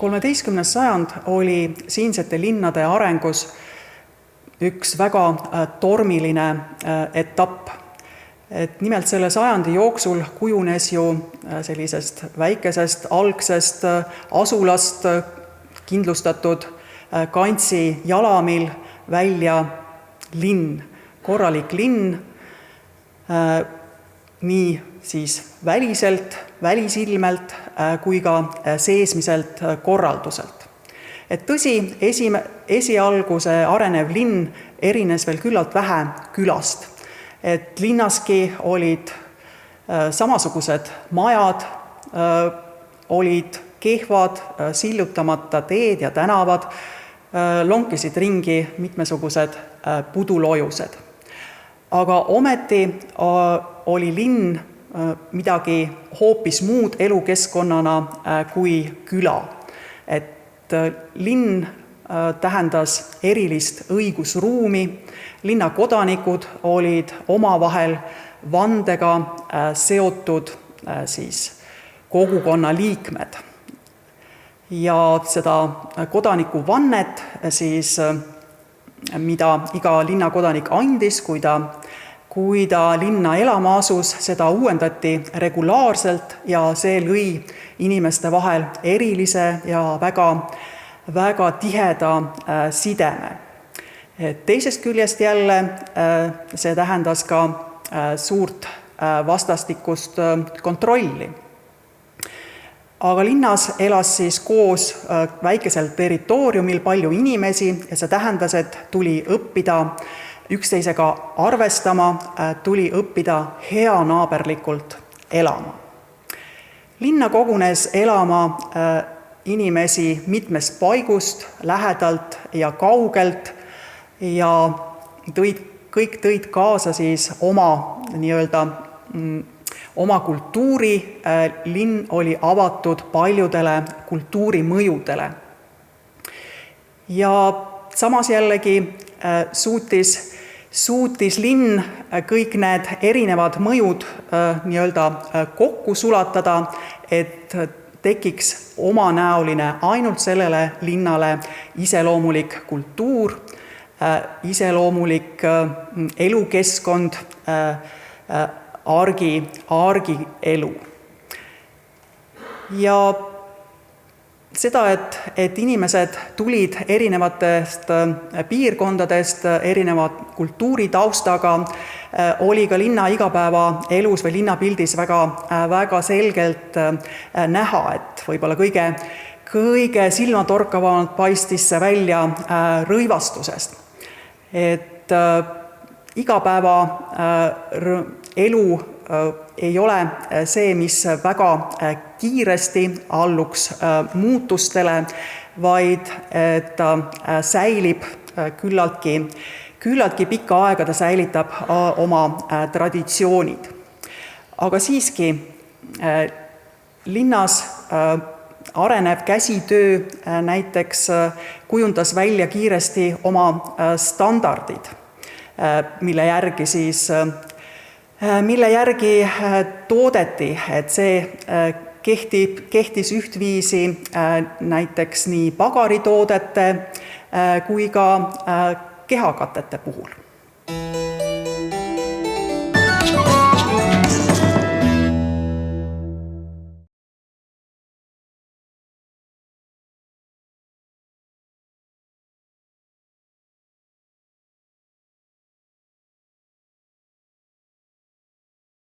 13. sajand oli siinsete linnade arengus üks väga tormiline etapp. Nimelt selle sajandi jooksul kujunes ju sellisest väikesest algsest asulast kindlustatud kantsi jalamil välja linn, korralik linn, nii siis välisilmelt kui ka seesmiselt korralduselt. Tõsi, esialguse arenev linn erines veel küllalt vähe külast. Linnaski olid samasugused majad, olid kehvad, sillutamata teed ja tänavad, lonkisid ringi mitmesugused pudulojused. Aga ometi oli linn midagi hoopis muud elukeskkonnana kui küla. Linn tähendas erilist õigusruumi, linna kodanikud olid omavahel vandega seotud kogukonna liikmed. Ja seda kodanikuvannet, mida iga linnakodanik andis, kui ta linna elama asus, seda uuendati regulaarselt ja see lõi inimeste vahel erilise ja väga tiheda sideme. Teisest küljest jälle see tähendas ka suurt vastastikust kontrolli. Aga linnas elas koos väikesel territooriumil palju inimesi ja see tähendas, et tuli õppida üksteisega arvestama, tuli õppida heanaaberlikult elama. Linna kogunes elama inimesi mitmest paigust, lähedalt ja kaugelt ja kõik tõid kaasa oma kultuuri. Linn oli avatud paljudele kultuurimõjudele. Ja samas jällegi suutis linn kõik need erinevad mõjud kokku sulatada, et tekiks omanäoline ainult sellele linnale iseloomulik kultuur, iseloomulik elukeskkond, argielu. Ja seda, et inimesed tulid erinevatest piirkondadest, erinevat kultuuritaustaga, oli ka linna igapäevaelus või linnapildis väga selgelt näha, et võib-olla kõige silmatorkavamalt paistis see välja rõivastusest. Igapäeva elu ei ole see, mis väga kiiresti alluks muutustele, vaid ta säilib küllaltki pikka aega, ta säilitab oma traditsioonid. Aga siiski linnas arenev käsitöö näiteks kujundas välja kiiresti oma standardid, mille järgi toodeti, et see kehtis ühtviisi näiteks nii pagaritoodete kui ka kehakatete puhul.